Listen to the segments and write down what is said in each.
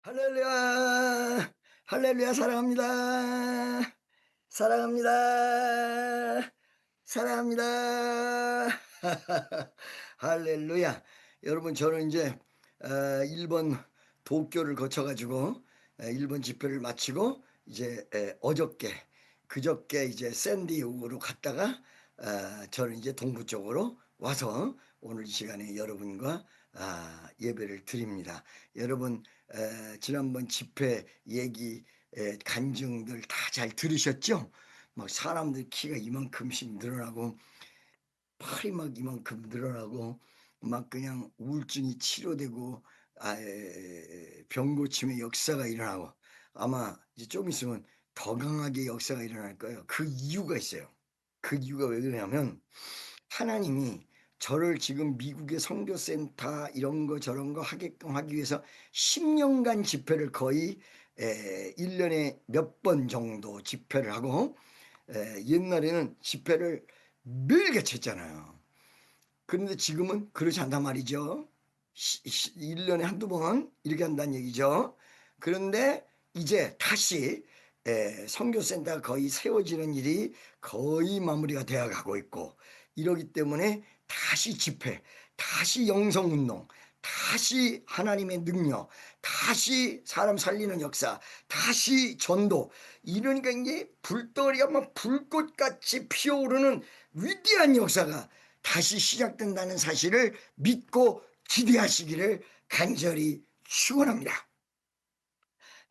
할렐루야. 할렐루야 사랑합니다. 사랑합니다. 사랑합니다. 할렐루야. 여러분 저는 이제 일본 도쿄를 거쳐 가지고 일본 집회를 마치고 이제 어저께 그저께 이제 샌디에고로 갔다가 저는 이제 동부 쪽으로 와서 오늘 이 시간에 여러분과 예배를 드립니다. 여러분 지난번 집회 얘기 간증들 다 잘 들으셨죠? 막 사람들 키가 이만큼씩 늘어나고 팔이 막 이만큼 늘어나고 막 그냥 우울증이 치료되고 병 고침의 역사가 일어나고 아마 이제 좀 있으면 더 강하게 역사가 일어날 거예요. 그 이유가 있어요. 그 이유가 왜 그러냐면 하나님이 저를 지금 미국의 선교센터 이런 거 저런 거 하게끔 하기 위해서 10년간 집회를 거의 1년에 몇 번 정도 집회를 하고 옛날에는 집회를 매일 개최했잖아요. 그런데 지금은 그렇지 않단 말이죠. 1년에 한두 번 이렇게 한다는 얘기죠. 그런데 이제 다시 선교센터가 거의 세워지는 일이 거의 마무리가 되어 가고 있고 이러기 때문에 다시 집회, 다시 영성운동, 다시 하나님의 능력, 다시 사람 살리는 역사, 다시 전도. 이러니까 이게 불덩어리가 막 불꽃같이 피어오르는 위대한 역사가 다시 시작된다는 사실을 믿고 기대하시기를 간절히 축원합니다.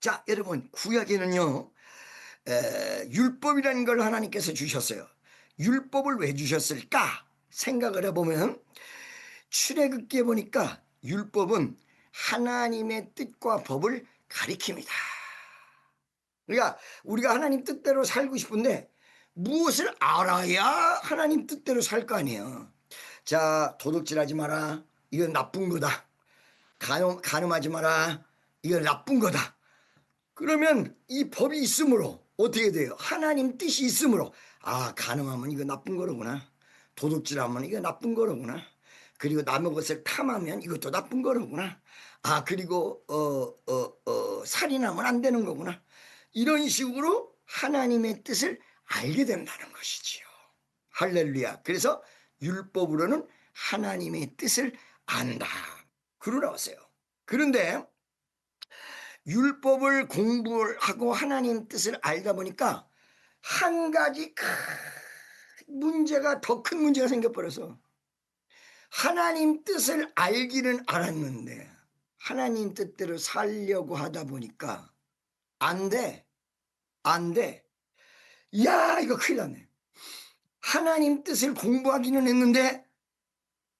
자, 여러분 구약에는요 율법이라는 걸 하나님께서 주셨어요. 율법을 왜 주셨을까 생각을 해보면 출애굽기에 보니까 율법은 하나님의 뜻과 법을 가리킵니다. 그러니까 우리가 하나님 뜻대로 살고 싶은데 무엇을 알아야 하나님 뜻대로 살 거 아니에요. 자, 도둑질하지 마라. 이건 나쁜 거다. 간음하지 마라. 이건 나쁜 거다. 그러면 이 법이 있으므로 어떻게 돼요? 하나님 뜻이 있으므로 간음하면 이거 나쁜 거로구나. 도둑질하면 이거 나쁜 거로구나. 그리고 남의 것을 탐하면 이것도 나쁜 거로구나. 그리고 살인하면 안 되는 거구나. 이런 식으로 하나님의 뜻을 알게 된다는 것이지요. 할렐루야. 그래서 율법으로는 하나님의 뜻을 안다. 그러 나왔어요. 그런데 율법을 공부하고 하나님 뜻을 알다 보니까 한 가지 문제가 더 큰 문제가 생겨버려서 하나님 뜻을 알기는 알았는데 하나님 뜻대로 살려고 하다 보니까 안 돼. 안 돼. 야, 이거 큰일 났네. 하나님 뜻을 공부하기는 했는데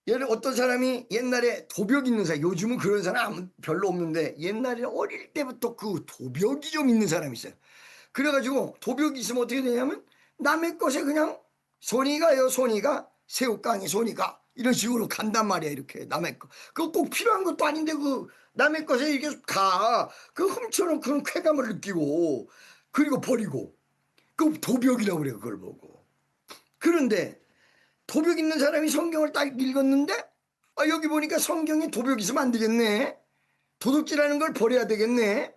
예를 어떤 사람이 옛날에 도벽 있는 사람, 요즘은 그런 사람 별로 없는데 옛날에 어릴 때부터 그 도벽이 좀 있는 사람이 있어요. 그래가지고 도벽이 있으면 어떻게 되냐면 남의 것에 그냥 손이 가요, 손이 가. 새우깡이 손이 가. 이런 식으로 간단 말이야, 이렇게. 남의 거. 그거 꼭 필요한 것도 아닌데 그 남의 것에 이렇게 가. 그 훔쳐놓은 그런 쾌감을 느끼고 그리고 버리고. 그 도벽이라고 그래요, 그걸 보고. 그런데 도벽 있는 사람이 성경을 딱 읽었는데 여기 보니까 성경에 도벽 있으면 안 되겠네. 도둑질하는 걸 버려야 되겠네.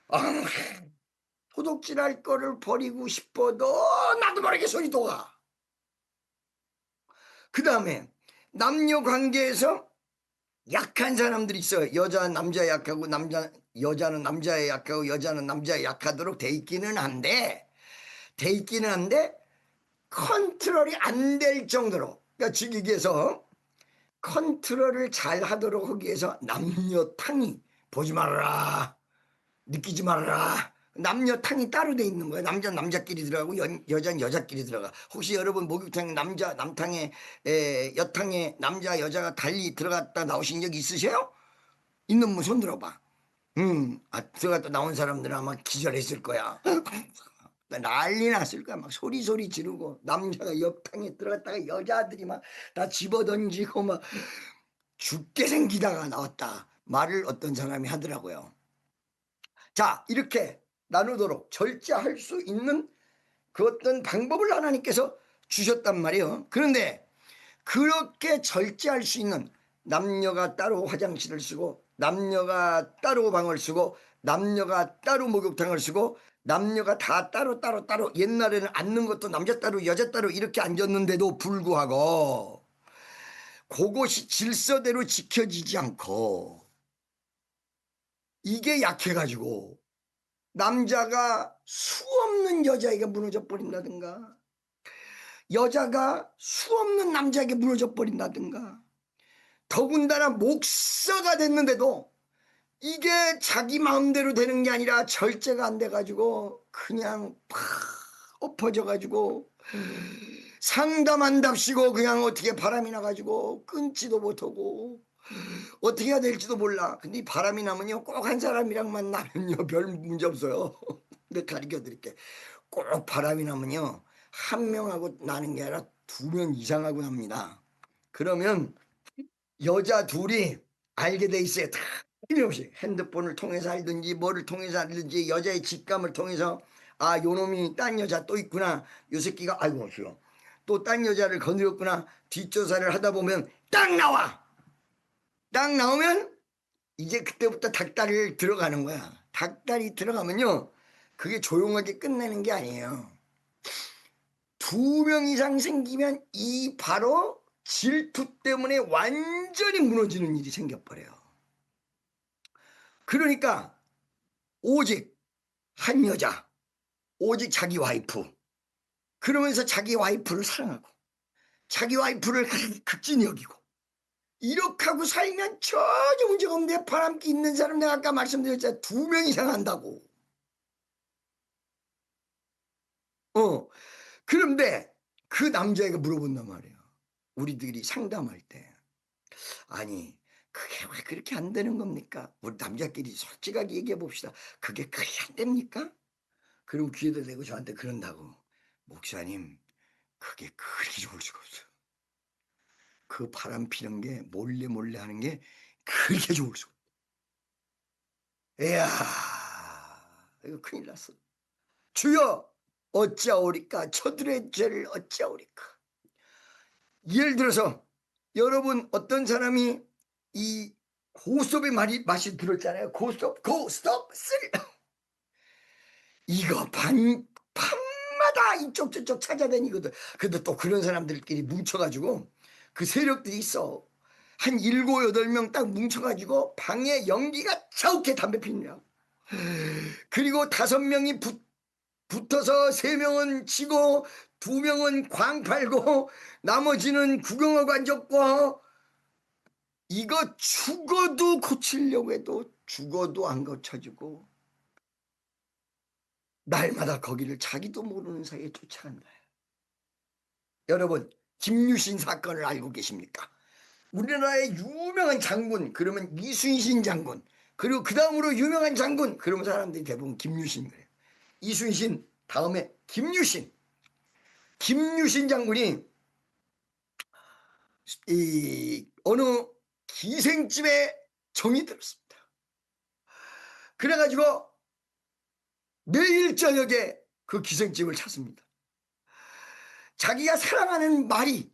아, 도둑질할 거를 버리고 싶어도 나도 모르게 손이 도가. 그 다음에 남녀 관계에서 약한 사람들이 있어요. 여자는 남자 약하고 여자는 남자에 약하고 여자는 남자에 약하도록 돼 있기는 한데 컨트롤이 안 될 정도로 그러니까 즉위기에서 컨트롤을 잘 하도록 하기 위해서 남녀 탕이 보지 말아라. 느끼지 말아라. 남녀 탕이 따로 돼 있는 거예요. 남자는 남자끼리 들어가고 여자는 여자끼리 들어가. 혹시 여러분 목욕탕 남탕에 여탕에 남자 여자가 달리 들어갔다 나오신 적 있으세요? 있는 분 손 들어봐. 들어갔다 나온 사람들은 아마 기절했을 거야. 난리 났을 거야. 막 소리 지르고 남자가 옆탕에 들어갔다가 여자들이 막 다 집어던지고 막 죽게 생기다가 나왔다. 말을 어떤 사람이 하더라고요. 자, 이렇게 나누도록 절제할 수 있는 그 어떤 방법을 하나님께서 주셨단 말이에요. 그런데 그렇게 절제할 수 있는 남녀가 따로 화장실을 쓰고 남녀가 따로 방을 쓰고 남녀가 따로 목욕탕을 쓰고 남녀가 다 따로 옛날에는 앉는 것도 남자 따로 여자 따로 이렇게 앉았는데도 불구하고 그것이 질서대로 지켜지지 않고 이게 약해가지고 남자가 수 없는 여자에게 무너져 버린다든가 여자가 수 없는 남자에게 무너져 버린다든가 더군다나 목사가 됐는데도 이게 자기 마음대로 되는 게 아니라 절제가 안 돼가지고 그냥 팍 엎어져가지고 상담한답시고 그냥 어떻게 바람이 나가지고 끊지도 못하고 어떻게 해야 될지도 몰라. 근데 이 바람이 나면요 꼭 한 사람이랑만 나면요 별 문제 없어요. 근데 가르쳐 드릴게. 꼭 바람이 나면요 한 명하고 나는 게 아니라 두 명 이상하고 납니다. 그러면 여자 둘이 알게 돼 있어요. 다 틀림없이 핸드폰을 통해서 알든지 뭐를 통해서 알든지 여자의 직감을 통해서 아 요놈이 딴 여자 또 있구나 요 새끼가 아이고 싫어 또 딴 여자를 건드렸구나 뒷조사를 하다 보면 딱 나와. 딱 나오면 이제 그때부터 닭다리를 들어가는 거야. 닭다리 들어가면요 그게 조용하게 끝내는 게 아니에요. 두 명 이상 생기면 이 바로 질투 때문에 완전히 무너지는 일이 생겨버려요. 그러니까 오직 한 여자 오직 자기 와이프 그러면서 자기 와이프를 사랑하고 자기 와이프를 극진히 여기고 이렇게 하고 살면 전혀 문제가 없는데 바람기 있는 사람 내가 아까 말씀드렸잖아요. 두 명 이상 한다고. 그런데 그 남자애가 물어본단 말이에요. 우리들이 상담할 때 아니 그게 왜 그렇게 안 되는 겁니까? 우리 남자끼리 솔직하게 얘기해 봅시다. 그게 그게 안 됩니까? 그리고 귀에다 대고 저한테 그런다고. 목사님 그게 그렇게 좋을 수가 없어요. 그 바람 피는 게 몰래 하는 게 그렇게 좋을 수가 없어요. 이야 이거 큰일 났어. 주여 어찌하오리까 저들의 죄를 어찌하오리까. 예를 들어서 여러분 어떤 사람이 이 고스톱의 맛이 들었잖아요. 고스톱 쓸 이거 밤마다 이쪽 저쪽 찾아다니거든. 근데 또 그런 사람들끼리 뭉쳐가지고 그 세력들이 있어. 한 7, 8명 딱 뭉쳐가지고 방에 연기가 자욱해 담배 피느냐. 그리고 5명이 붙어서 3명은 치고 2명은 광 팔고 나머지는 구경하고 앉았고 이거 죽어도 고치려고 해도 죽어도 안 고쳐지고 날마다 거기를 자기도 모르는 사이에 쫓아간다. 여러분 김유신 사건을 알고 계십니까? 우리나라의 유명한 장군 그러면 이순신 장군 그리고 그 다음으로 유명한 장군 그러면 사람들이 대부분 김유신 그래요. 이순신 다음에 김유신 장군이 이 어느 기생집에 정이 들었습니다. 그래가지고 매일 저녁에 그 기생집을 찾습니다. 자기가 사랑하는 말이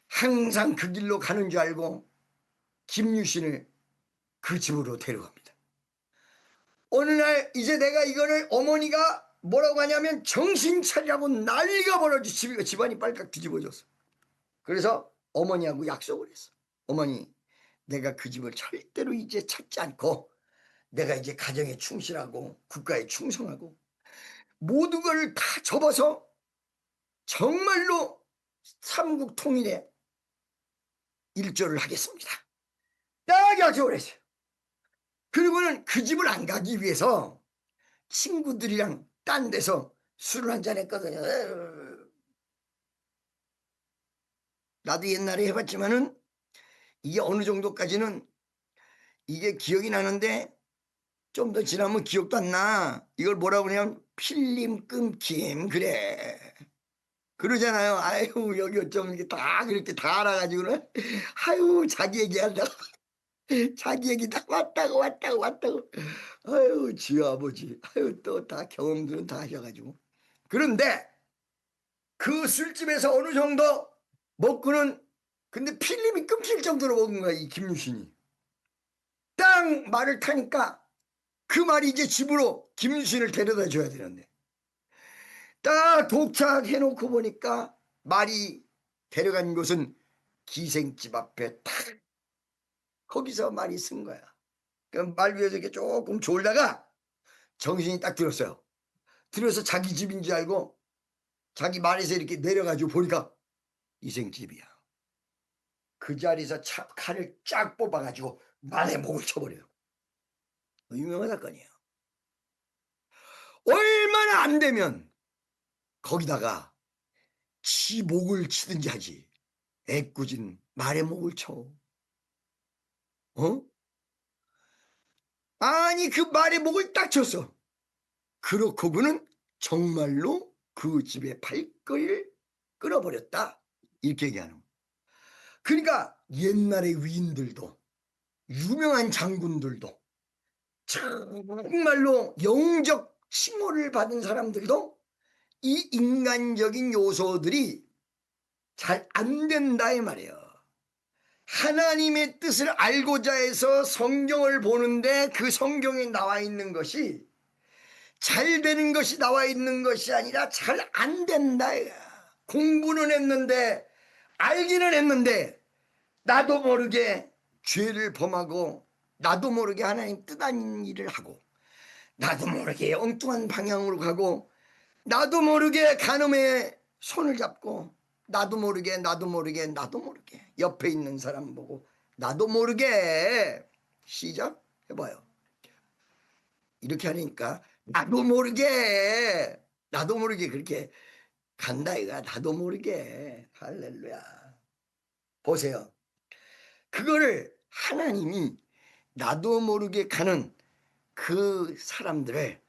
항상 그 길로 가는 줄 알고 김유신을 그 집으로 데려갑니다. 어느 날 이제 내가 이거를 어머니가 뭐라고 하냐면 정신 차리라고 난리가 벌어져 집안이 빨갛게 뒤집어졌어. 그래서 어머니하고 약속을 했어. 어머니 내가 그 집을 절대로 이제 찾지 않고 내가 이제 가정에 충실하고 국가에 충성하고 모든 걸 다 접어서 정말로 삼국 통일에 일조를 하겠습니다. 딱 약속을 했어요. 그리고는 그 집을 안 가기 위해서 친구들이랑 딴 데서 술을 한잔 했거든요. 나도 옛날에 해봤지만은 이게 어느 정도까지는 이게 기억이 나는데 좀 더 지나면 기억도 안 나. 이걸 뭐라고 그러냐면 필름 끊김 그래. 그러잖아요. 아유 여기 어쩜 이렇게 다 그렇게 다 알아가지고는 아유 자기 얘기한다고 자기 얘기 다 왔다고 아유 지어 아버지 아유 또 다 경험들은 다 하셔가지고 그런데 그 술집에서 어느 정도 먹고는 근데 필름이 끊길 정도로 먹은 거야 이 김유신이. 딱 딱 말을 타니까 그 말이 이제 집으로 김유신을 데려다 줘야 되는데 딱 도착해 놓고 보니까 말이 데려간 곳은 기생집 앞에 딱 거기서 말이 쓴 거야. 그럼 말 위에서 이렇게 조금 졸다가 정신이 딱 들었어요. 들어서 자기 집인 줄 알고 자기 말에서 이렇게 내려가지고 보니까 이생집이야. 그 자리에서 칼을 쫙 뽑아가지고 말의 목을 쳐버려요. 유명한 사건이에요. 얼마나 안 되면 거기다가 지 목을 치든지 하지. 애꿎은 말의 목을 쳐. 어? 아니 그 말의 목을 딱 쳤어. 그렇고 그는 정말로 그 집의 발걸이를 끊어버렸다. 이렇게 얘기하는 거야. 그러니까 옛날의 위인들도 유명한 장군들도 정말로 영적 칭호를 받은 사람들도 이 인간적인 요소들이 잘 안 된다 이 말이에요. 하나님의 뜻을 알고자 해서 성경을 보는데 그 성경에 나와 있는 것이 잘 되는 것이 나와 있는 것이 아니라 잘 안 된다. 공부는 했는데 알기는 했는데 나도 모르게 죄를 범하고 나도 모르게 하나님 뜻 아닌 일을 하고 나도 모르게 엉뚱한 방향으로 가고 나도 모르게 간음에 손을 잡고 나도 모르게 옆에 있는 사람 보고 나도 모르게 시작 해봐요. 이렇게 하니까 나도 모르게 그렇게 간다 이가. 나도 모르게. 할렐루야. 보세요. 그거를 하나님이 나도 모르게 가는 그 사람들을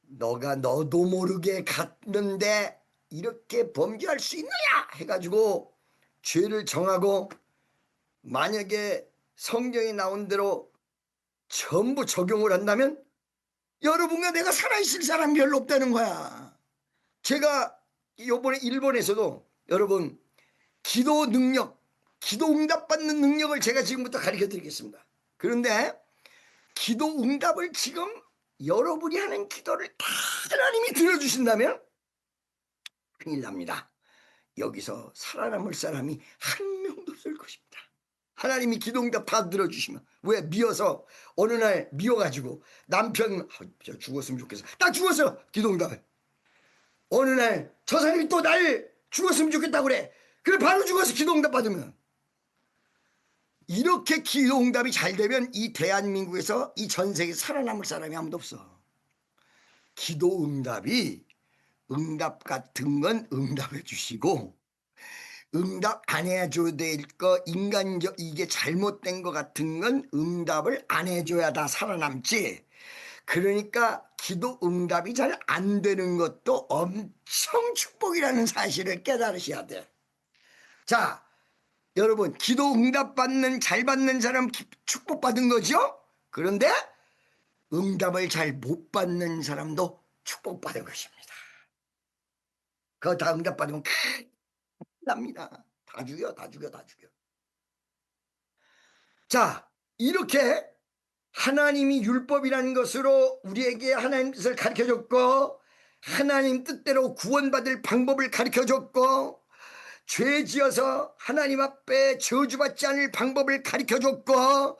너도 모르게 갔는데 이렇게 범죄할 수 있느냐 해가지고 죄를 정하고 만약에 성경에 나온 대로 전부 적용을 한다면 여러분과 내가 살아있을 사람이 별로 없다는 거야. 제가 요번에 일본에서도 여러분 기도 능력, 기도 응답받는 능력을 제가 지금부터 가르쳐 드리겠습니다. 그런데 기도 응답을 지금 여러분이 하는 기도를 다 하나님이 들어주신다면 큰일 납니다. 여기서 살아남을 사람이 한 명도 없을 것입니다. 하나님이 기도 응답 다 들어주시면 왜 미워서 어느 날 미워가지고 남편 저 죽었으면 좋겠어. 딱 죽었어. 기도 응답을. 어느 날 저 사람이 또 날 죽었으면 좋겠다고 그래. 그래 바로 죽어서 기도 응답 받으면 이렇게 기도 응답이 잘 되면 이 대한민국에서 이 전 세계에 살아남을 사람이 아무도 없어. 기도 응답이 응답 같은 건 응답해 주시고 응답 안 해줘야 될 거 인간적 이게 잘못된 거 같은 건 응답을 안 해줘야 다 살아남지. 그러니까 기도 응답이 잘 안 되는 것도 엄청 축복이라는 사실을 깨달으셔야 돼. 자, 여러분 기도 응답 받는 잘 받는 사람 축복받은 거죠? 그런데 응답을 잘 못 받는 사람도 축복받은 것입니다. 그거 다 응답 받으면 큰일 납니다. 다 죽여. 자, 이렇게 하나님이 율법이라는 것으로 우리에게 하나님 뜻을 가르쳐줬고 하나님 뜻대로 구원받을 방법을 가르쳐줬고 죄 지어서 하나님 앞에 저주받지 않을 방법을 가르쳐줬고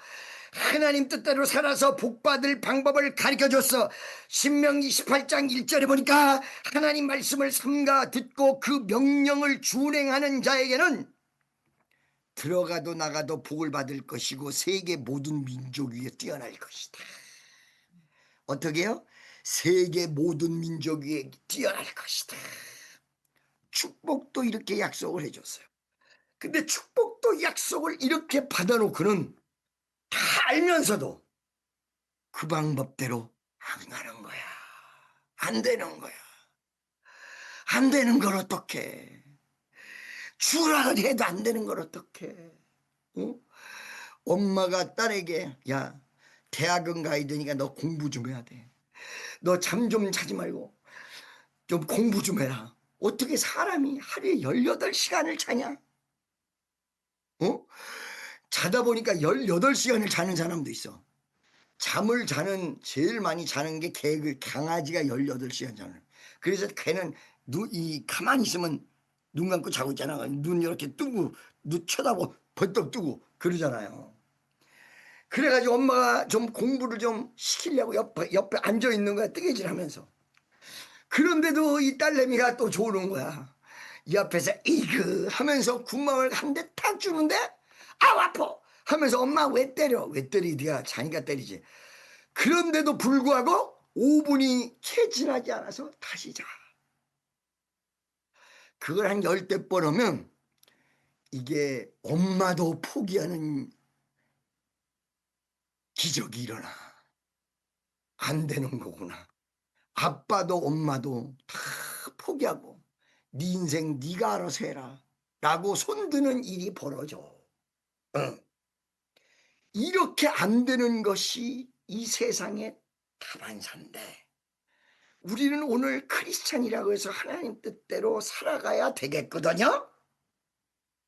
하나님 뜻대로 살아서 복받을 방법을 가르쳐줬어. 신명기 18장 1절에 보니까 하나님 말씀을 삼가 듣고 그 명령을 준행하는 자에게는 들어가도 나가도 복을 받을 것이고 세계 모든 민족 위에 뛰어날 것이다. 어떻게 해요? 세계 모든 민족 위에 뛰어날 것이다. 축복도 이렇게 약속을 해줬어요. 근데 축복도 약속을 이렇게 받아놓고는 다 알면서도 그 방법대로 안 가는 거야. 안 되는 거야. 안 되는 걸 어떡해. 주라 해도 안 되는 걸 어떡해. 어? 엄마가 딸에게 야 대학은 가야 되니까 너 공부 좀 해야 돼. 너 잠 좀 자지 말고 좀 공부 좀 해라. 어떻게 사람이 하루에 18시간을 자냐? 어? 자다 보니까 18시간을 자는 사람도 있어. 잠을 자는 제일 많이 자는 게 강아지가 18시간 자는. 그래서 걔는 가만히 있으면 눈 감고 자고 있잖아. 눈 이렇게 뜨고 눈 쳐다보고 벌떡 뜨고 그러잖아요. 그래 가지고 엄마가 좀 공부를 좀 시키려고 옆에 앉아 있는 거야, 뜨개질하면서. 그런데도 이 딸내미가 또 조르는 거야. 옆에서 이그 하면서 군망을 한 대 탁 주는데 아우 아파 하면서 엄마 왜 때려? 왜 때리기? 네가 자니까 때리지. 그런데도 불구하고 5분이 채 지나지 않아서 다시 자. 그걸 한 10대 번 하면 이게 엄마도 포기하는 기적이 일어나. 안 되는 거구나. 아빠도 엄마도 다 포기하고 네 인생 네가 알아서 해라 라고 손드는 일이 벌어져. 응. 이렇게 안 되는 것이 이 세상의 다반사인데 우리는 오늘 크리스찬이라고 해서 하나님 뜻대로 살아가야 되겠거든요.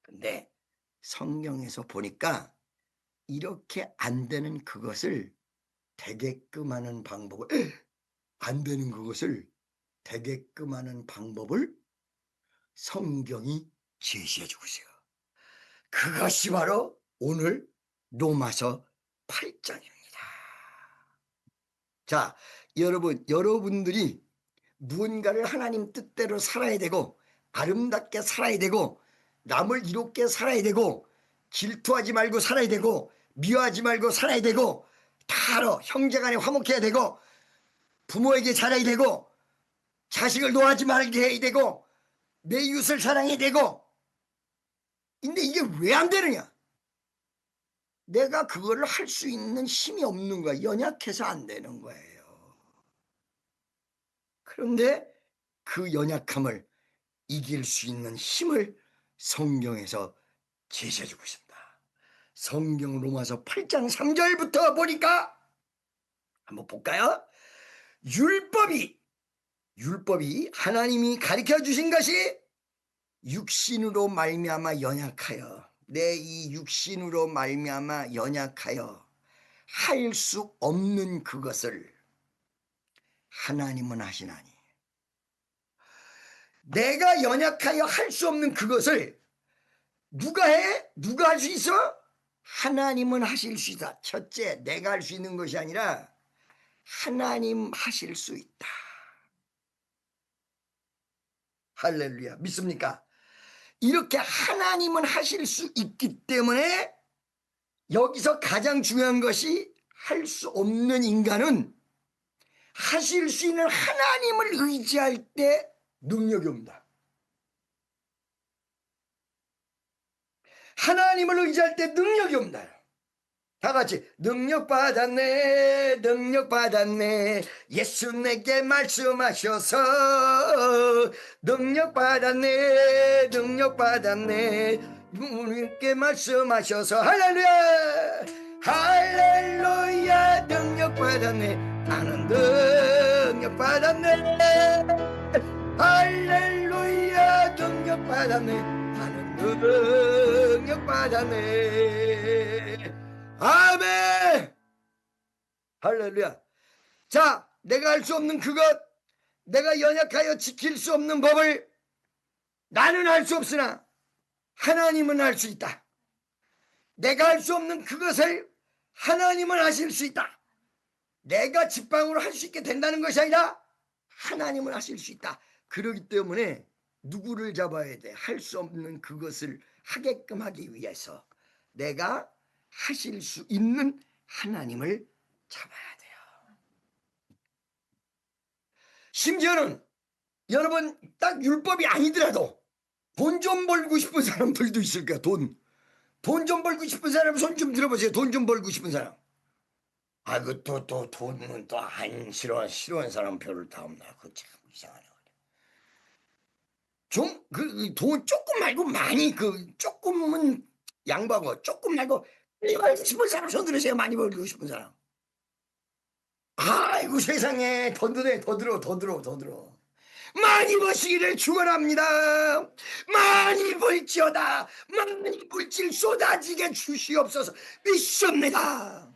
근데 성경에서 보니까 이렇게 안 되는 그것을 되게끔 하는 방법을 안 되는 그것을 되게끔 하는 방법을 성경이 제시해 주고 있어요. 그것이 바로 오늘 로마서 8장입니다. 자, 여러분들이 무언가를 하나님 뜻대로 살아야 되고 아름답게 살아야 되고 남을 이롭게 살아야 되고 질투하지 말고 살아야 되고 미워하지 말고 살아야 되고 다 알아. 형제간에 화목해야 되고 부모에게 잘해야 되고 자식을 놓아하지 말게 해야 되고 내 이웃을 사랑해야 되고. 근데 이게 왜 안 되느냐? 내가 그거를 할 수 있는 힘이 없는 거야. 연약해서 안 되는 거예요. 그런데 그 연약함을 이길 수 있는 힘을 성경에서 제시해주고 있습니다. 성경 로마서 8장 3절부터 보니까 한번 볼까요? 율법이 하나님이 가르쳐 주신 것이 육신으로 말미암아 연약하여 내 이 육신으로 말미암아 연약하여 할 수 없는 그것을 하나님은 하시나니. 내가 연약하여 할 수 없는 그것을 누가 해? 누가 할 수 있어? 하나님은 하실 수 있다. 첫째, 내가 할 수 있는 것이 아니라 하나님 하실 수 있다. 할렐루야. 믿습니까? 이렇게 하나님은 하실 수 있기 때문에 여기서 가장 중요한 것이 할 수 없는 인간은 하실 수 있는 하나님을 의지할 때 능력이 옵니다. 하나님을 의지할 때 능력이 옵니다. 다 같이 능력 받았네 예수 내게 말씀하셔서 능력 받았네 주님께 말씀하셔서 할렐루야 할렐루야 능력 받았네 나는 능력 받았네 할렐루야 능력 받았네 나는 능력 받았네 아멘 할렐루야. 자, 내가 할 수 없는 그것 내가 연약하여 지킬 수 없는 법을 나는 할 수 없으나 하나님은 할 수 있다. 내가 할 수 없는 그것을 하나님은 하실 수 있다. 내가 직방으로 할 수 있게 된다는 것이 아니라 하나님은 하실 수 있다. 그렇기 때문에 누구를 잡아야 돼? 할 수 없는 그것을 하게끔 하기 위해서 내가 하실 수 있는 하나님을 잡아야 돼요. 심지어는 여러분 딱 율법이 아니더라도 돈 좀 벌고 싶은 사람들도 있을 거야. 돈 좀 벌고 싶은 사람 손 좀 들어보세요. 돈 좀 벌고 싶은 사람. 그 또 돈은 또 안 싫어하는 사람 별로 다 없나. 그거 참 이상하네. 좀 돈 조금 말고 많이 조금은 양보하고 조금 말고 많이 벌고 싶은 사람 손 들으세요. 많이 벌고 싶은 사람. 아이고 세상에 더 들어. 많이 버시기를 축원합니다. 많이 벌지어다. 많이 물질 쏟아지게 주시옵소서. 믿습니다.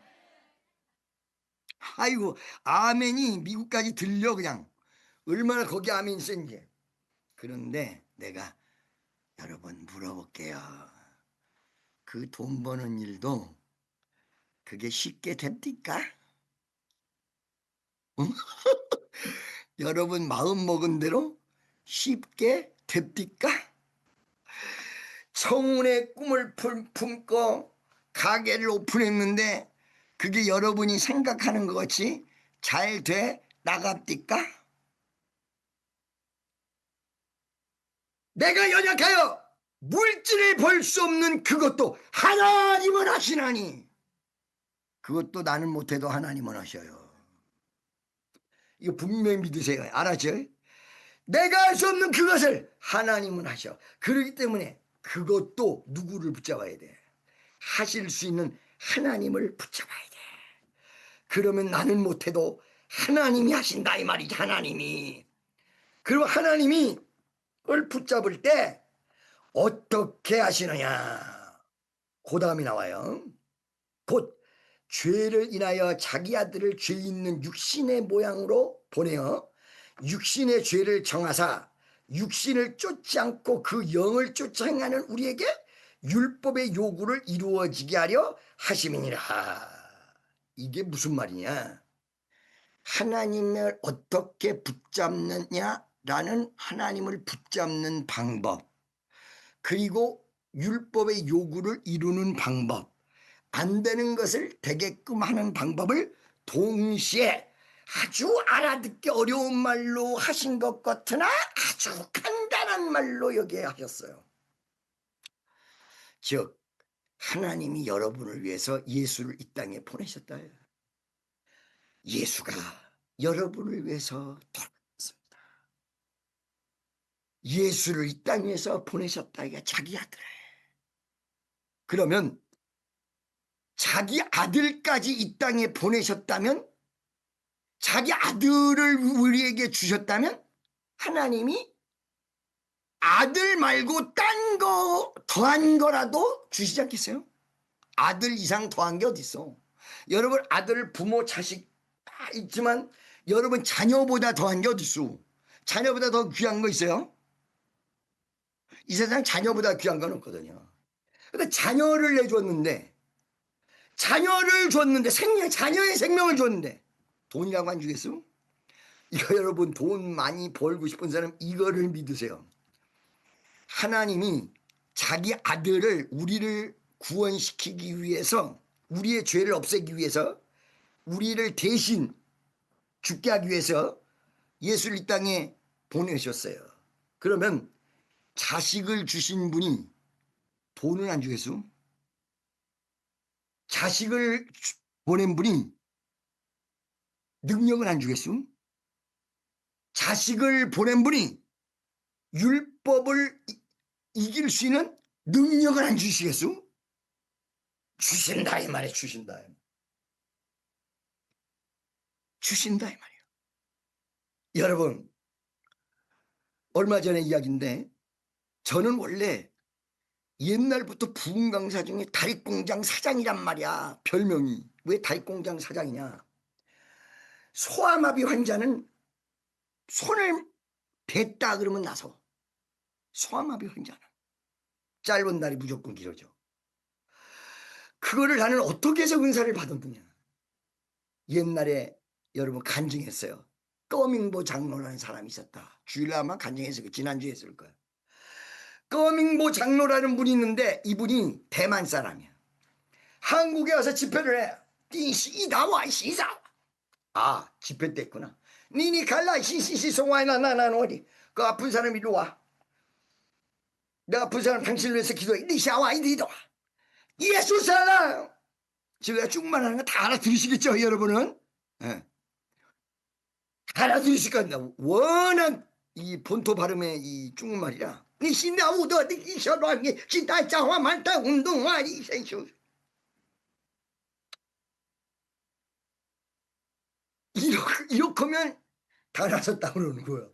아이고, 아멘이 미국까지 들려 그냥. 얼마나 거기 아멘이 센지. 그런데 내가 여러분 물어볼게요. 그 돈 버는 일도 그게 쉽게 됩니까? 응? 여러분 마음 먹은 대로 쉽게 됩니까? 청운의 꿈을 품고 가게를 오픈했는데 그게 여러분이 생각하는 것 같이 잘 돼 나갑니까? 내가 연약하여 물질을 벌 수 없는 그것도 하나님은 하시나니 그것도 나는 못해도 하나님은 하셔요. 이거 분명히 믿으세요. 알았죠? 내가 할 수 없는 그것을 하나님은 하셔. 그렇기 때문에 그것도 누구를 붙잡아야 돼? 하실 수 있는 하나님을 붙잡아야 돼. 그러면 나는 못해도 하나님이 하신다 이 말이지. 하나님이. 그리고 하나님이 그걸 붙잡을 때 어떻게 하시느냐. 그 다음이 나와요. 곧 죄를 인하여 자기 아들을 죄 있는 육신의 모양으로 보내어 육신의 죄를 정하사 육신을 쫓지 않고 그 영을 쫓아 행하는 우리에게 율법의 요구를 이루어지게 하려 하심이니라. 이게 무슨 말이냐? 하나님을 어떻게 붙잡느냐라는 하나님을 붙잡는 방법, 그리고 율법의 요구를 이루는 방법, 안 되는 것을 되게끔 하는 방법을 동시에 아주 알아듣기 어려운 말로 하신 것 같으나 아주 간단한 말로 여기에 하셨어요. 즉 하나님이 여러분을 위해서 예수를 이 땅에 보내셨다. 예수가 여러분을 위해서 돌아왔습니다. 예수를 이 땅에서 보내셨다. 이게 자기 아들. 그러면 자기 아들까지 이 땅에 보내셨다면, 자기 아들을 우리에게 주셨다면 하나님이 아들 말고 딴 거 더한 거라도 주시지 않겠어요? 아들 이상 더한 게 어디 있어? 여러분 아들 부모 자식 다 있지만 여러분 자녀보다 더한 게 어디 있어? 자녀보다 더 귀한 거 있어요? 이 세상 자녀보다 귀한 건 없거든요. 그러니까 자녀를 줬는데 자녀의 생명을 줬는데 돈이라고 안 주겠어? 이거 여러분 돈 많이 벌고 싶은 사람 이거를 믿으세요. 하나님이 자기 아들을 우리를 구원시키기 위해서, 우리의 죄를 없애기 위해서, 우리를 대신 죽게 하기 위해서 예수를 이 땅에 보내셨어요. 그러면 자식을 주신 분이 돈을 안 주겠어? 자식을 보낸 분이 능력을 안 주겠어? 자식을 보낸 분이 율법을 이길 수 있는 능력을 안 주시겠어? 주신다 이 말이에요. 주신다 이 말이에요. 여러분 얼마 전에 이야기인데 저는 원래 옛날부터 부흥강사 중에 다리공장 사장이란 말이야. 별명이. 왜 다리공장 사장이냐. 소아마비 환자는 손을 댔다 그러면 나서, 소아마비 환자는 짧은 날이 무조건 길어져. 그거를 나는 어떻게 해서 은사를 받은 분이야. 옛날에 여러분 간증했어요. 꺼밍보 장로라는 사람이 있었다. 주일날 아마 간증했을 거야. 지난주에 했을 거야. 꺼밍보 장로라는 분이 있는데 이분이 대만 사람이야. 한국에 와서 집회를 해. 이 나와 시사. 아 집회 때 했구나. 니니 갈라 시시시 송와이나 나는 어디 그 아픈 사람 이리 와. 내가 아픈 사람 당신을 위해서 기도해. 니 샤와 이리도 와. 예수 살라. 제가 중만하는 거 다 알아들으시겠죠 여러분은? 네. 다 알아들으실 겁니다. 워낙 이 본토 발음의 이 중국말이라. 니 신나우더 니 셔랑이 신다 자화 많다 운동화 이 생쇼. 이렇게 하면 다 나섰다 그러는 거야.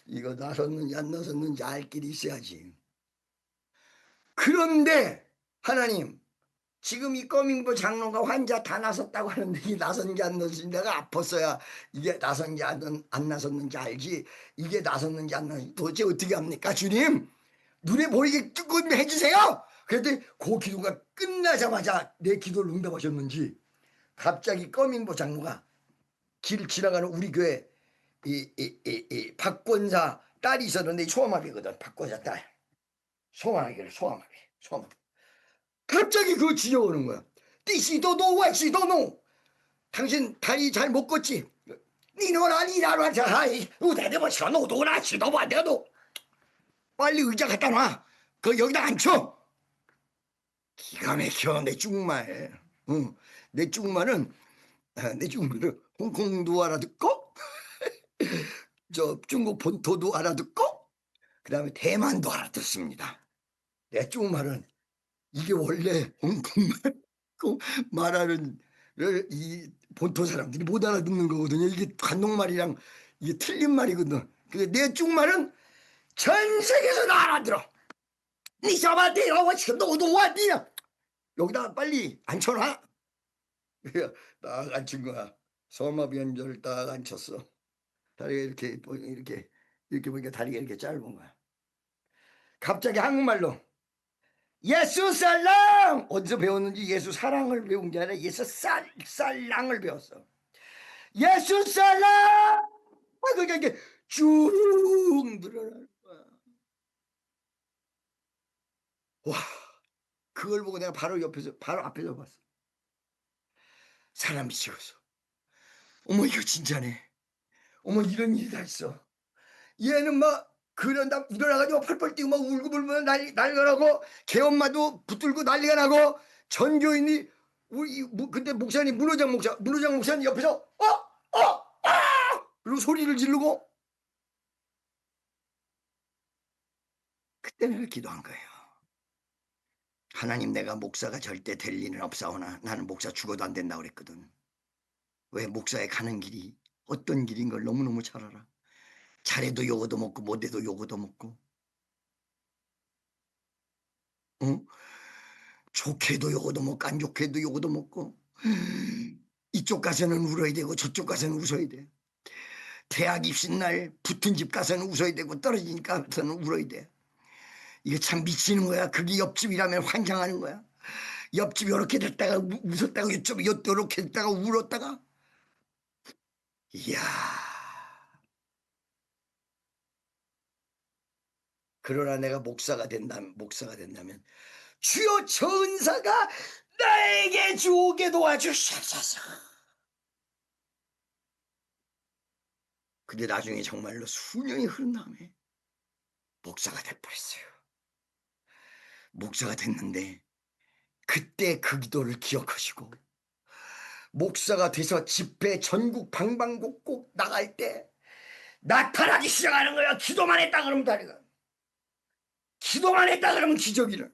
이거 나섰는지 안 나섰는지 알 길이 있어야지. 그런데 하나님 지금 이 꺼밍보 장로가 환자 다 나섰다고 하는데 이 나섰는지 안 나섰는지 내가 아팠어야 이게 나섰는지 안 나섰는지 알지. 이게 나섰는지 안 나섰는지 도대체 어떻게 합니까 주님? 눈에 보이게 뜨끔 해주세요. 그랬더니 그 기도가 끝나자마자 내 기도를 응답하셨는지 갑자기 꺼밍보 장로가 길 지나가는 우리 교회 이 박권사 딸이 있었는데 소아마비거든. 박권사 딸 소아마비. 갑자기 그거 지어오는 거야. 띠시도노 와시도노. 당신 다리 잘 못 걷지? 니노라 니나라 자하이 우대대버 셔노도라 시도바 내도 빨리 의자 갖다 놔. 그 여기다 앉혀. 기가 막혀 내 중말. 응. 내 중말은 홍콩도 알아듣고 저 중국 본토도 알아듣고 그다음에 대만도 알아듣습니다. 내 중말은 이게 원래 홍콩말 말하는 이 본토 사람들이 못 알아듣는 거거든요. 이게 관동말이랑 이게 틀린 말이거든. 내 중말은 전 세계에서 다 알아들어. 니 잡아대 너도 왔니야. 여기다 빨리 앉혀놔. 딱 앉힌 거야. 소마비연절 딱 앉혔어. 다리가 이렇게 보니까 다리가 이렇게 짧은 거야. 갑자기 한국말로 예수 살랑 어디서 배웠는지 예수 사랑을 배운 게 아니라 예수 살랑을 배웠어. 예수 살랑 그러니까 이게 쭉 늘어나는 거야. 와 그걸 보고 내가 바로 앞에서 봤어. 사람이 지어서 어머 이거 진짜네. 어머 이런 일이 다 있어. 얘는 막 그런다 일어나가지고 펄펄 뛰고 막 울고 불면 난리가 나고 개엄마도 붙들고 난리가 나고 전교인이 그때 목사님 문호장 목사님 옆에서 그리고 소리를 지르고 그때 내가 기도한 거예요. 하나님 내가 목사가 절대 될 일은 없사오나 나는 목사 죽어도 안 된다고 그랬거든. 왜 목사에 가는 길이 어떤 길인 걸 너무너무 잘 알아. 잘해도 욕도 먹고 못해도 욕도 먹고 응? 좋게도 욕도 먹고 안 좋게도 욕도 먹고 이쪽 가서는 울어야 되고 저쪽 가서는 웃어야 돼. 대학 입시 날 붙은 집 가서는 웃어야 되고 떨어진 집 가서는 울어야 돼. 이게 참 미치는 거야. 그게 옆집이라면 환장하는 거야. 옆집이 이렇게 됐다가 웃었다가 이쪽이 이렇게 됐다가 울었다가 이야. 그러나 내가 목사가 된다면 주여 저 은사가 나에게 주게 도와주시옵소서. 근데 나중에 정말로 수년이 흐른 다음에 목사가 돼버렸어요. 목사가 됐는데 그때 그 기도를 기억하시고 목사가 돼서 집회 전국 방방곡곡 나갈 때 나타나기 시작하는 거야. 기도만 했다 그러면 다리가. 기도만 했다 그러면 기적이를.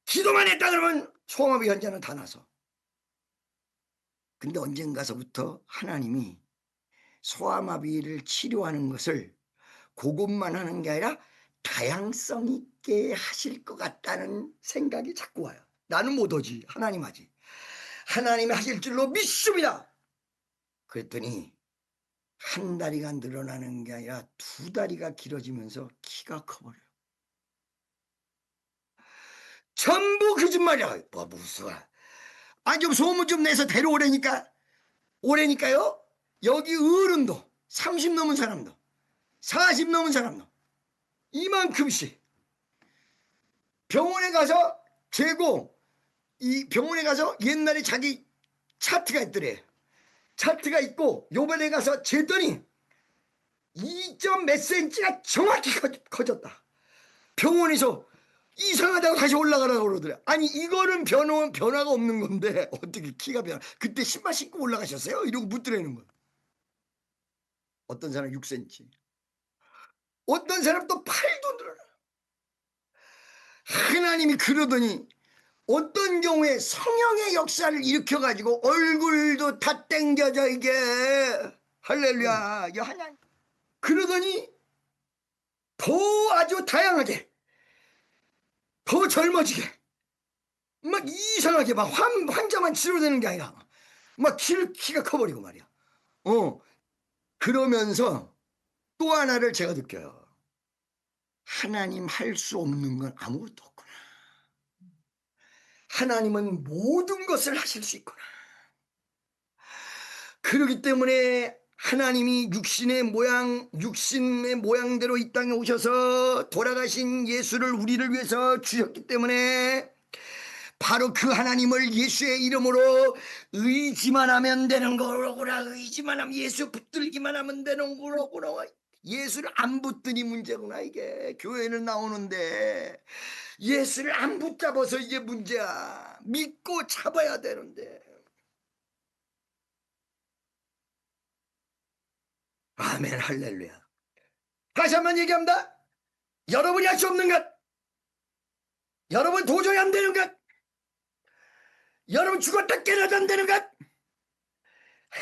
기도만 했다 그러면 소아마비 환자는 다 나서. 근데 언젠가서부터 하나님이 소아마비를 치료하는 것을 그것만 하는 게 아니라 다양성 있게 하실 것 같다는 생각이 자꾸 와요. 나는 못하지. 하나님 하지. 하나님이 하실 줄로 믿습니다. 그랬더니 한 다리가 늘어나는 게 아니라 두 다리가 길어지면서 키가 커버려요. 전부 거짓말이야. 뭐 무서워. 아니 좀 소문 좀 내서 오래니까요. 여기 어른도 30 넘은 사람도 40 넘은 사람도 이만큼씩 병원에 가서 재고 이 병원에 가서 옛날에 자기 차트가 있더래. 차트가 있고 요번에 가서 재더니 2점 몇 센치가 정확히 커졌다. 병원에서 이상하다고 다시 올라가라고 그러더래. 아니 이거는 변화가 없는 건데 어떻게 키가 변화. 그때 신발 신고 올라가셨어요? 이러고 묻더라는 거야. 어떤 사람 6cm 어떤 사람 또 8도 늘어나. 하나님이 그러더니 어떤 경우에 성령의 역사를 일으켜가지고 얼굴도 다 땡겨져 이게 할렐루야 하나님 그러더니 더 아주 다양하게 더 젊어지게 막 이상하게 막 환자만 치료되는 게 아니라 막 키가 커버리고 말이야. 그러면서 또 하나를 제가 느껴요. 하나님 할 수 없는 건 아무것도 없구나. 하나님은 모든 것을 하실 수 있구나. 그렇기 때문에 하나님이 육신의 모양대로 이 땅에 오셔서 돌아가신 예수를 우리를 위해서 주셨기 때문에 바로 그 하나님을 예수의 이름으로 의지만 하면 되는 거로구나. 의지만 하면 예수 붙들기만 하면 되는 거로구나. 예수를 안 붙드니 문제구나. 이게 교회는 나오는데 예수를 안 붙잡아서 이게 문제야. 믿고 잡아야 되는데. 아멘 할렐루야. 다시 한번 얘기합니다. 여러분이 할 수 없는 것, 여러분 도저히 안 되는 것, 여러분 죽었다 깨어나도 안 되는 것,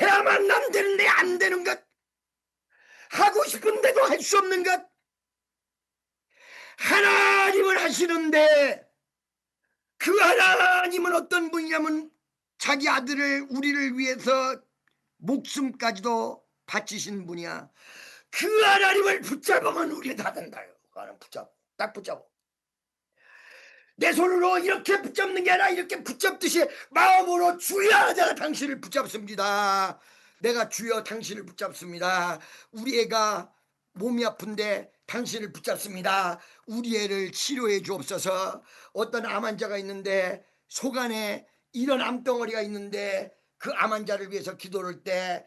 해야만 안 되는데 안 되는 것, 하고 싶은데도 할 수 없는 것, 하나님을 하시는데 그 하나님은 어떤 분이냐면 자기 아들을 우리를 위해서 목숨까지도 바치신 분이야. 그 하나님을 붙잡으면 우리 다 된다요. 하나님 딱 붙잡아. 내 손으로 이렇게 붙잡는 게 아니라 이렇게 붙잡듯이 마음으로 주여 내가 당신을 붙잡습니다. 내가 주여 당신을 붙잡습니다. 우리 애가 몸이 아픈데 당신을 붙잡습니다. 우리 애를 치료해 주옵소서. 어떤 암 환자가 있는데 속 안에 이런 암덩어리가 있는데 그 암 환자를 위해서 기도할 때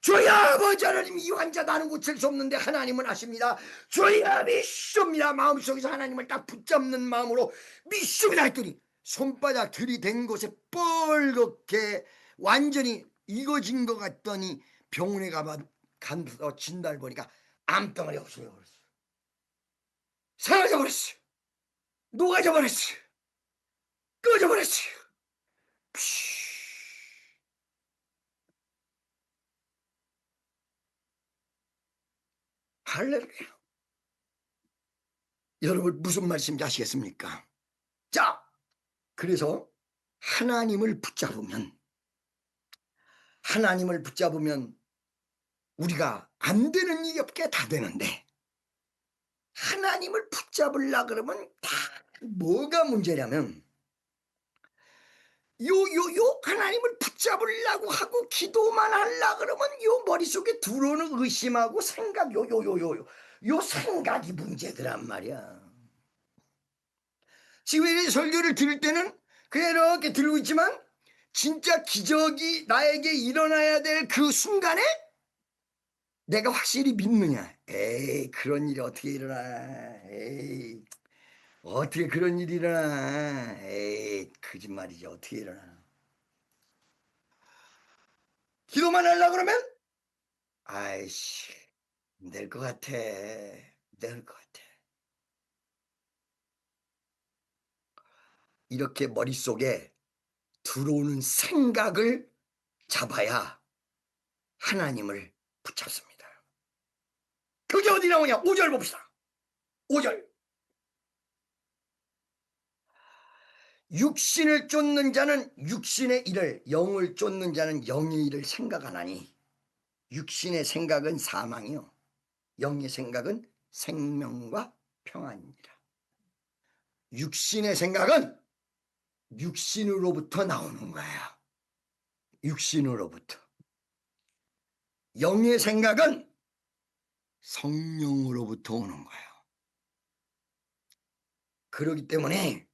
주여 아버지 하나님 이 환자 나는 고칠 수 없는데 하나님은 아십니다. 주여 믿습니다. 마음속에서 하나님을 딱 붙잡는 마음으로 믿습니다 했더니 손바닥 들이댄 곳에 뻘겋게 완전히 익어진 것 같더니 병원에 가서 진단을 보니까 암덩어리 없어요. 사라져 버렸어요. 녹아져 버렸어요. 꺼져 버렸어요. 할렐루야. 여러분 무슨 말씀인지 아시겠습니까? 자, 그래서 하나님을 붙잡으면 우리가 안 되는 일이 없게 다 되는데 하나님을 붙잡으려 그러면 다 뭐가 문제냐면 요 하나님을 붙잡으려고 하고 기도만 하려 그러면 요 머릿속에 들어오는 의심하고 생각 요 생각이 문제더란 말이야. 지금 이 설교를 들을 때는 그냥 이렇게 들고 있지만 진짜 기적이 나에게 일어나야 될 그 순간에 내가 확실히 믿느냐? 에이, 그런 일이 어떻게 일어나? 에이, 어떻게 그런 일이 일어나? 에이, 거짓말이지. 어떻게 일어나? 기도만 하려고 그러면 아이씨, 될 것 같아. 될 것 같아. 이렇게 머릿속에 들어오는 생각을 잡아야 하나님을 붙잡습니다. 그게 어디 나오냐? 5절 봅시다. 5절. 육신을 쫓는 자는 육신의 일을, 영을 쫓는 자는 영의 일을 생각 안 하니 육신의 생각은 사망이요 영의 생각은 생명과 평안이니라. 육신의 생각은 육신으로부터 나오는 거야. 육신으로부터. 영의 생각은 성령으로부터 오는 거예요. 그렇기 때문에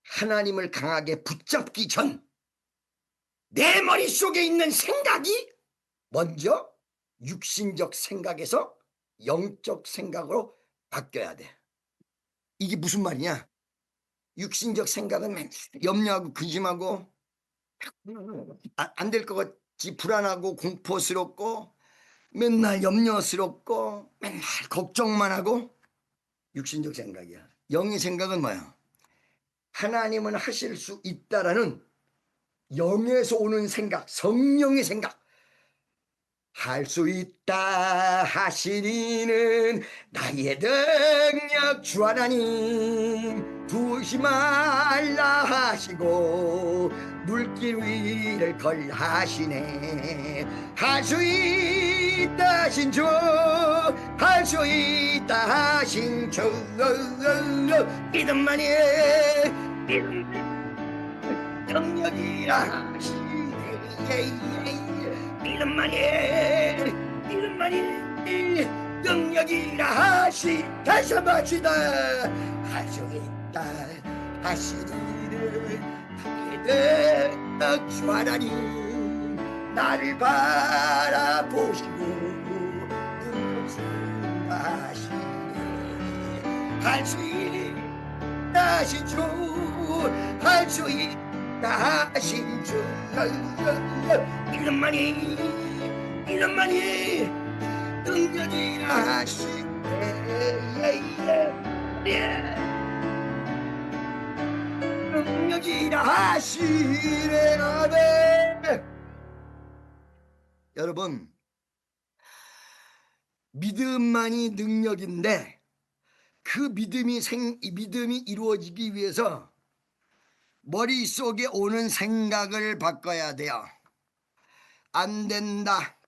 하나님을 강하게 붙잡기 전 내 머릿속에 있는 생각이 먼저 육신적 생각에서 영적 생각으로 바뀌어야 돼. 이게 무슨 말이냐? 육신적 생각은 염려하고 근심하고 안 될 것 같이 불안하고 공포스럽고 맨날 염려스럽고 맨날 걱정만 하고 육신적 생각이야. 영의 생각은 뭐야? 하나님은 하실 수 있다라는 영에서 오는 생각, 성령의 생각. 할 수 있다 하시니는 나의 능력 주 하나님 두지 말라 하시고 물길 위를 걸 하시네. 할 수 있다 하신 주, 할 수 있다 하신 주, 믿음만이 능력이라 하시네. 믿음만이 믿음만이 능력이라 하시. 다시 한번 합시다. 할 수 있다 하시니를 믿음 주 하나님 나를 바라보시고 능력을 하시네. 할 수 있다 하신 주, 할 수 있다 하신 주, 믿음만이 믿음만이 능력이라 하시네. 능력이라 하시네. 아멘. 여러분, 믿음만이 능력인데 그 믿음이 이루어지기 위해서 머릿속에 오는 생각을 바꿔야 돼요. 안 된다,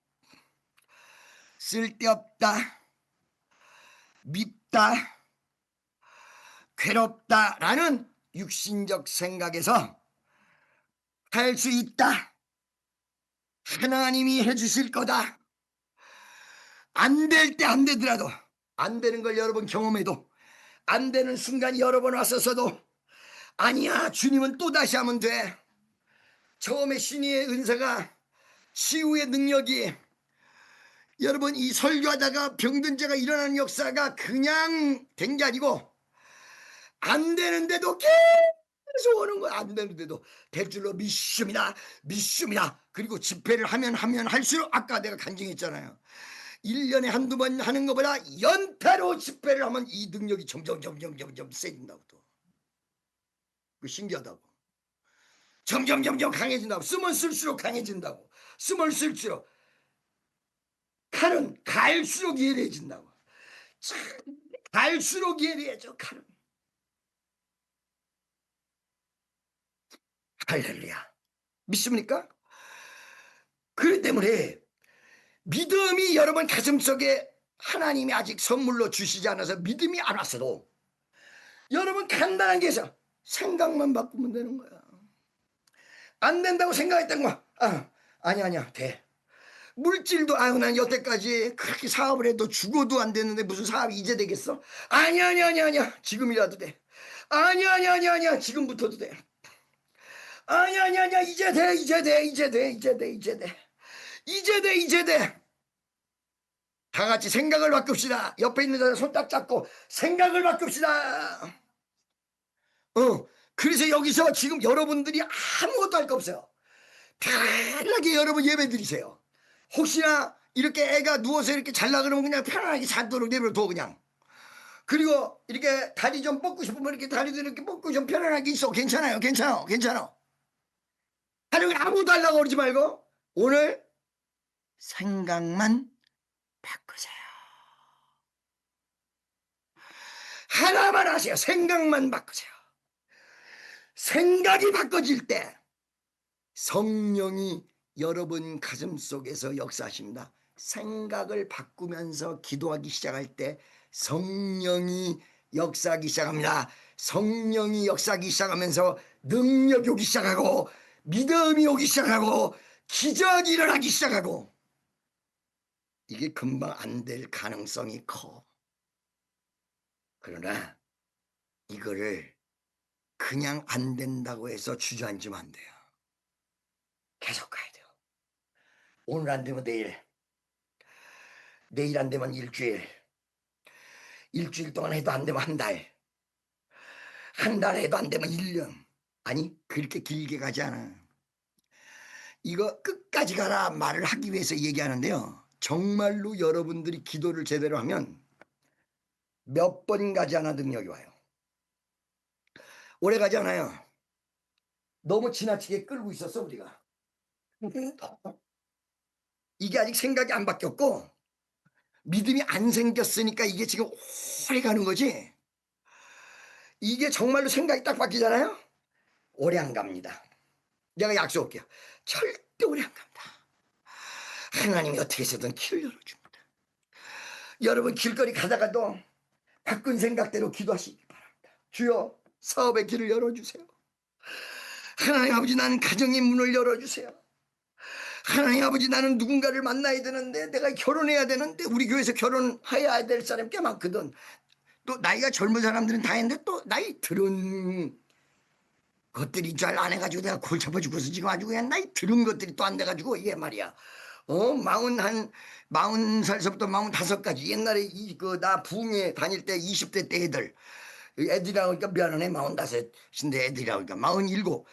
쓸데없다, 밉다, 괴롭다라는 육신적 생각에서 할 수 있다, 하나님이 해주실 거다, 안 될 때 안 되더라도, 안 되는 걸 여러 번 경험해도, 안 되는 순간이 여러 번 왔었어도 아니야, 주님은 또다시 하면 돼. 처음에 신의의 은사가, 치유의 능력이, 여러분 이 설교하다가 병든 자가 일어나는 역사가 그냥 된 게 아니고 안 되는데도 계속 오는 거야. 안 되는데도 될 줄로 믿습니다, 믿습니다. 그리고 집회를 하면 할수록 아까 내가 간증했잖아요. 1년에 한두 번 하는 것보다 연타로 집회를 하면 이 능력이 점점 세진다고. 또 그 신기하다고. 점점 강해진다고. 쓰면 쓸수록 강해진다고. 쓰면 쓸수록 칼은 갈수록 예리해진다고. 참, 갈수록 예리해져 칼은. 할렐루야. 믿습니까? 그렇기 때문에 믿음이 여러분 가슴속에 하나님이 아직 선물로 주시지 않아서 믿음이 안 왔어도 여러분 간단한 게 있어. 생각만 바꾸면 되는 거야. 안 된다고 생각했던 거, 아니야 돼. 물질도 난 여태까지 그렇게 사업을 해도 죽어도 안 됐는데 무슨 사업이 이제 되겠어? 아니야 지금이라도 돼. 아니야 지금부터도 돼. 아니야 이제 돼. 다 같이 생각을 바꿉시다. 옆에 있는 사람 손 딱 잡고 생각을 바꿉시다. 그래서 여기서 지금 여러분들이 아무것도 할 거 없어요. 편하게 여러분 예배 드리세요. 혹시나 이렇게 애가 누워서 이렇게 잘라 그러면 그냥 편안하게 자도록 내버려둬 그냥. 그리고 이렇게 다리 좀 뻗고 싶으면 이렇게 다리도 이렇게 뻗고 좀 편안하게 있어. 괜찮아요. 하려고 아무도 하려고 그러지 말고 오늘 생각만 바꾸세요. 하나만 하세요. 생각만 바꾸세요. 생각이 바꿔질 때 성령이 여러분 가슴 속에서 역사하십니다. 생각을 바꾸면서 기도하기 시작할 때 성령이 역사하기 시작합니다. 성령이 역사하기 시작하면서 능력이 오기 시작하고 믿음이 오기 시작하고 기적이 일어나기 시작하고 이게 금방 안 될 가능성이 커. 그러나 이거를 그냥 안 된다고 해서 주저앉으면 안 돼요. 계속 가야 돼요. 오늘 안 되면 내일 안 되면 일주일 동안 해도 안 되면 한 달 해도 안 되면 1년. 아니 그렇게 길게 가지 않아. 이거 끝까지 가라 말을 하기 위해서 얘기하는데요. 정말로 여러분들이 기도를 제대로 하면 몇 번 가지 않아 능력이 와요. 오래 가지 않아요. 너무 지나치게 끌고 있었어 우리가. 이게 아직 생각이 안 바뀌었고 믿음이 안 생겼으니까 이게 지금 오래 가는 거지. 이게 정말로 생각이 딱 바뀌잖아요. 오래 안 갑니다. 내가 약속할게요. 절대 오래 안 갑니다. 하나님이 어떻게 해서든 길을 열어줍니다. 여러분 길거리 가다가도 바꾼 생각대로 기도하시기 바랍니다. 주여 사업의 길을 열어주세요. 하나님 아버지 나는 가정의 문을 열어주세요. 하나님 아버지 나는 누군가를 만나야 되는데 내가 결혼해야 되는데 우리 교회에서 결혼해야 될 사람이 꽤 많거든. 또 나이가 젊은 사람들은 다 했는데 또 나이 들은 것들이 잘 안 해가지고 내가 골 잡아 죽어서 지금 아주 그냥 나이 들은 것들이 또 안 돼가지고 이게 말이야. 마흔 살서부터 45까지 옛날에 나 부흥회 다닐 때 20대 때 애들이라고 하니까 미안하네 45인데 애들이라고 하니까 47 꼭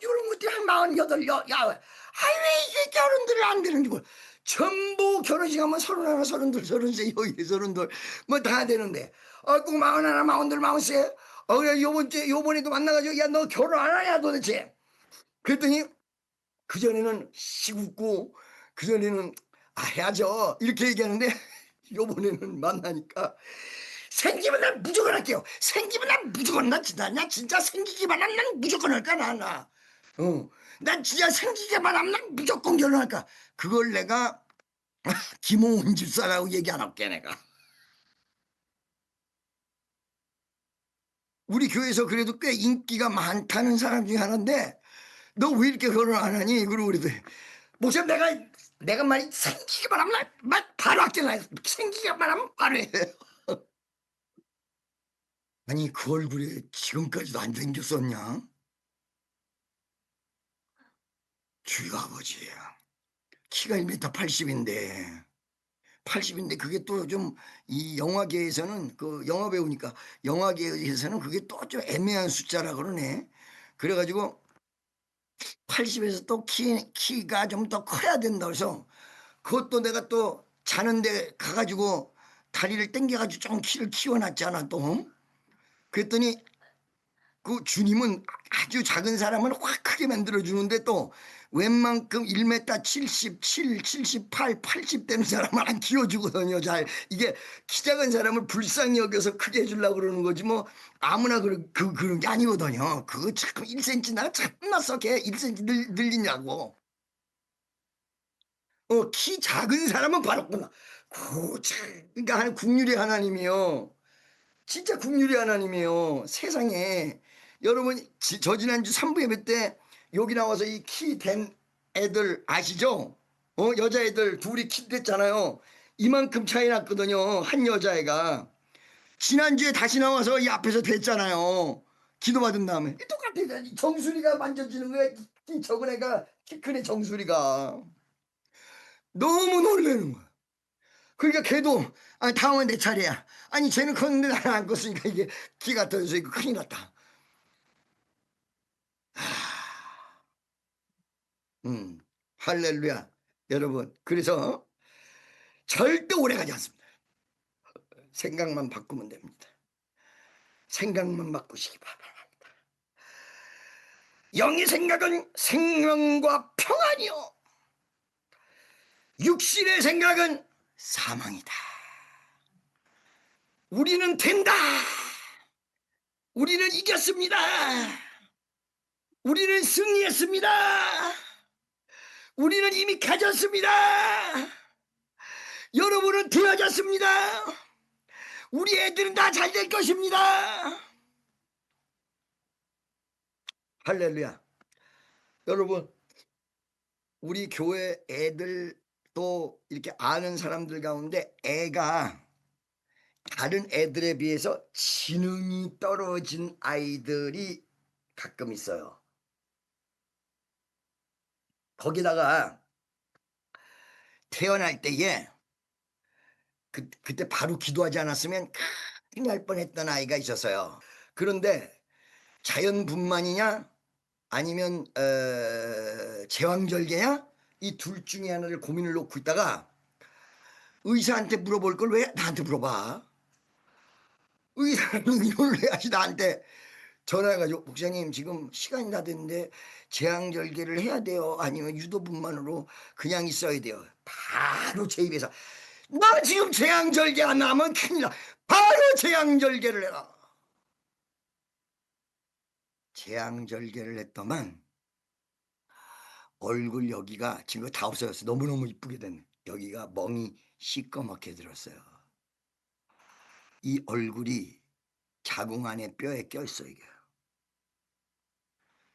이런 것들이 한 48 왜 이게 결혼들을 안 되는지 몰라. 전부 결혼식 하면 31, 32, 33, 여기 32 뭐 다 되는데 꼭 41, 42, 43 그래 요번에도 만나가지고 야 너 결혼 안 하냐 도대체. 그랬더니 그전에는 시국고 그전에는 해야죠 이렇게 얘기하는데 요번에는 만나니까 생기면 난 무조건 할게요. 생기면 난 무조건 나 진짜 생기기만 하면 난 무조건 할까 나. 난 진짜 생기기만 하면 난 무조건 결혼할까. 그걸 내가 김홍훈 집사라고 얘기 안 할게 내가. 우리 교회에서 그래도 꽤 인기가 많다는 사람 중에 하나인데 너 왜 이렇게 결혼 안 하니? 그러고 그러더니 목사님 내가 말이 생기기만 하면 말 바로 할게 나. 생기기만 하면 바로 해. 아니 그 얼굴에 지금까지도 안 생겼었냐? 주여 아버지 키가 1m 80인데 80인데 그게 또 좀 이 영화계에서는 그 영화 배우니까 영화계에서는 그게 또 좀 애매한 숫자라 그러네. 그래 가지고 80에서 또 키가 좀 더 커야 된다 그래서 그것도 내가 또 자는데 가 가지고 다리를 당겨 가지고 좀 키를 키워 놨잖아 또. 그랬더니 그 주님은 아주 작은 사람은 확 크게 만들어 주는데 또 웬만큼 1m 77, 78, 80 되는 사람을 안 키워주거든요. 잘 이게 키 작은 사람을 불쌍히 여겨서 크게 해주려고 그러는 거지 뭐 아무나 그런 게 아니거든요. 그거 참 1cm 나 참났어 걔 1cm 늘리냐고. 키 작은 사람은 바로구나. 그러니까 국률이 하나님이요. 진짜 국률이 하나님이에요. 세상에 여러분 저 지난주 3부 예배 때 여기 나와서 이 키 된 애들 아시죠? 여자애들 둘이 키 됐잖아요. 이만큼 차이 났거든요. 한 여자애가 지난주에 다시 나와서 이 앞에서 됐잖아요. 기도받은 다음에 똑같아. 정수리가 만져지는 거야. 저건 애가 키 큰 애 정수리가 너무 놀라는 거야. 그러니까 걔도 다음은 내 차례야. 아니 쟤는 컸는데 나는 안 컸으니까 이게 키가 떨어져 있고 큰일 났다. 할렐루야. 여러분 그래서 절대 오래가지 않습니다. 생각만 바꾸면 됩니다. 생각만 바꾸시기 바랍니다. 영의 생각은 생명과 평안이요 육신의 생각은 사망이다. 우리는 된다. 우리는 이겼습니다. 우리는 승리했습니다. 우리는 이미 가졌습니다. 여러분은 되어졌습니다. 우리 애들은 다 잘 될 것입니다. 할렐루야. 여러분 우리 교회 애들도 이렇게 아는 사람들 가운데 애가 다른 애들에 비해서 지능이 떨어진 아이들이 가끔 있어요. 거기다가 태어날 때에 그때 바로 기도하지 않았으면 큰일 날 뻔했던 아이가 있었어요. 그런데 자연분만이냐 아니면 제왕절개냐 이 둘 중에 하나를 고민을 놓고 있다가 의사한테 물어볼 걸 왜 나한테 물어봐. 의사는 의논을 해야지 나한테. 전화해가지고 목사님 지금 시간이 다 됐는데 재앙절개를 해야 돼요? 아니면 유도분만으로 그냥 있어야 돼요? 바로 제 입에서 나 지금 재앙절개 안 하면 큰일 나. 바로 재앙절개를 해라. 재앙절개를 했더만 얼굴 여기가 지금 다 없어졌어. 너무너무 이쁘게 된 여기가 멍이 시꺼멓게 들었어요. 이 얼굴이 자궁 안에 뼈에 껴있어.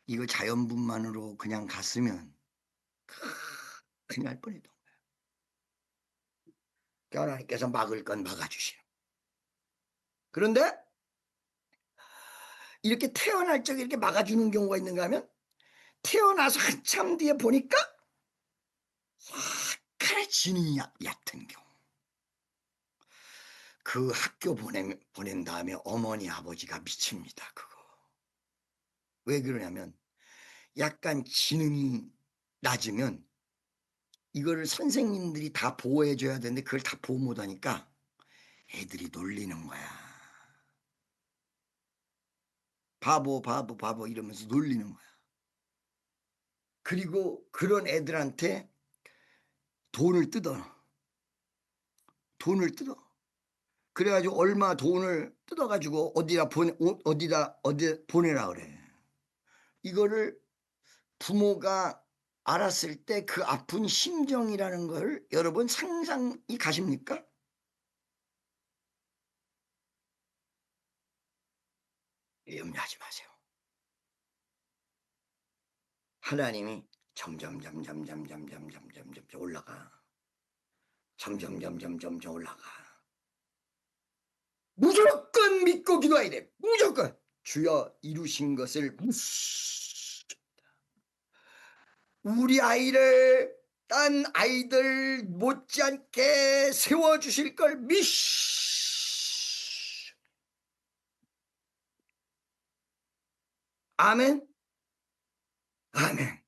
이거 자연분만으로 그냥 갔으면 큰일 날 뻔했던 거예요. 하나님께서 막을 건 막아주시는. 그런데 이렇게 태어날 적에 이렇게 막아주는 경우가 있는가 하면 태어나서 한참 뒤에 보니까 약간의 지능이 얕은 경우. 그 학교 보낸 다음에 어머니 아버지가 미칩니다. 그거. 왜 그러냐면 약간 지능이 낮으면 이거를 선생님들이 다 보호해 줘야 되는데 그걸 다 보호 못하니까 애들이 놀리는 거야. 바보 바보 바보 이러면서 놀리는 거야. 그리고 그런 애들한테 돈을 뜯어. 그래가지고 얼마 돈을 뜯어가지고 어디다 보내라 그래. 이거를 부모가 알았을 때 그 아픈 심정이라는 걸 여러분 상상이 가십니까? 염려하지 마세요. 하나님이 점점 올라가. 점점 올라가. 무조건 믿고 기도해야 돼. 무조건. 주여 이루신 것을 우리 아이를 딴 아이들 못지않게 세워주실 걸 아멘. 아멘.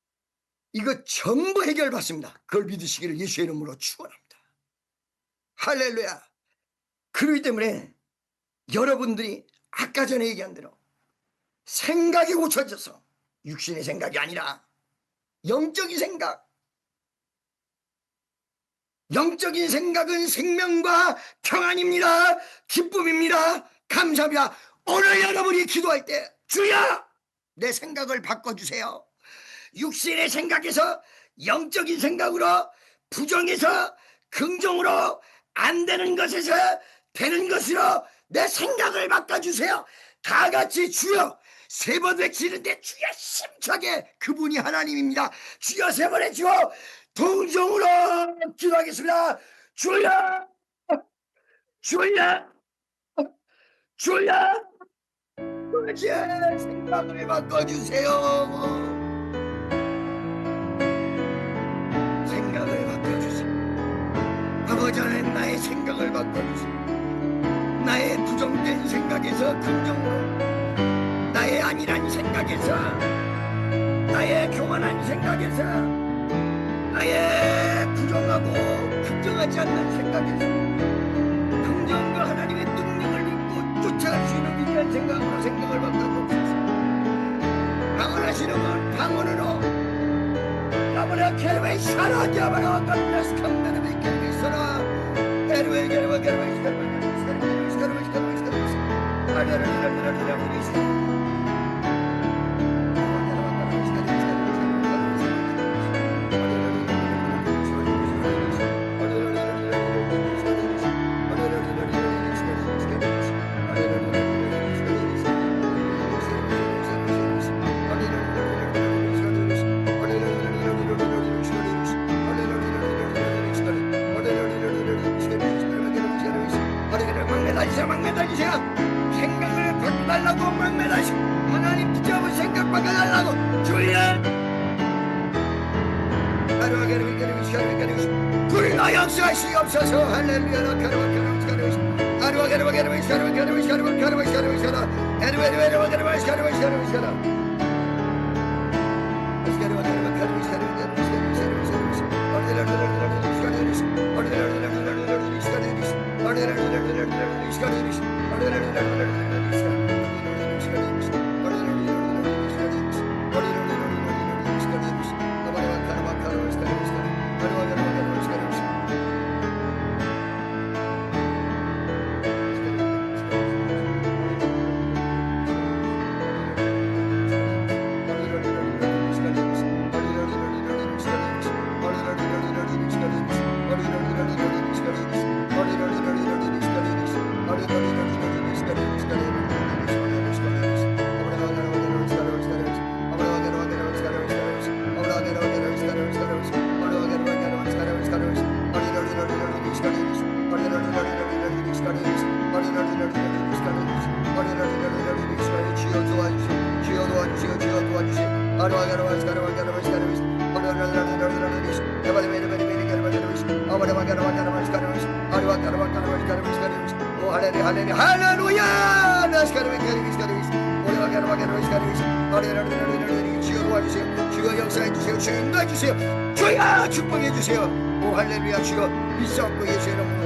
이거 전부 해결받습니다. 그걸 믿으시기를 예수의 이름으로 축원합니다. 할렐루야. 그렇기 때문에 여러분들이 아까 전에 얘기한 대로 생각이 고쳐져서 육신의 생각이 아니라 영적인 생각. 영적인 생각은 생명과 평안입니다. 기쁨입니다. 감사합니다. 오늘 여러분이 기도할 때 주여 내 생각을 바꿔주세요. 육신의 생각에서 영적인 생각으로, 부정에서 긍정으로, 안 되는 것에서 되는 것으로 내 생각을 바꿔주세요. 다 같이 주여 세 번 외치는데 주여 심차게 그분이 하나님입니다. 주여 세 번 외치고 동정으로 기도하겠습니다. 주여 주여 주여 제 생각을 바꿔주세요. 생각을 바꿔주세요. 아버지 하나님 나의 생각을 바꿔주세요. 나의 부정된 생각에서 긍정으로, 나의 안일한 생각에서, 나의 교만한 생각에서, 나의 부정하고 긍정하지 않는 생각에서 긍정과 하나님의 능력을 믿고 쫓아갈 수 있는 위대한 생각으로 생각을 바꿔주옵소서. 방언하시는 분 방언으로 나무라 캐르베이 샤라 자바라 간다스 캄베르베이 캐르베이 샤라 캐르베이 캐르베이 캐르베이 캐르베이 막매달리세요. 생각을 바꿔달라고 막매달리세요. 하나님 붙잡은 생각 바꿔달라고 주여 불나 역사하시옵소서. 할렐루야. 주여 도와주세요. 주여 역사해 주세요. 주여 인도해 주세요. 주여 축복해 주세요. 오 할렐루야. 주여 믿사옵고 예수의 이름으로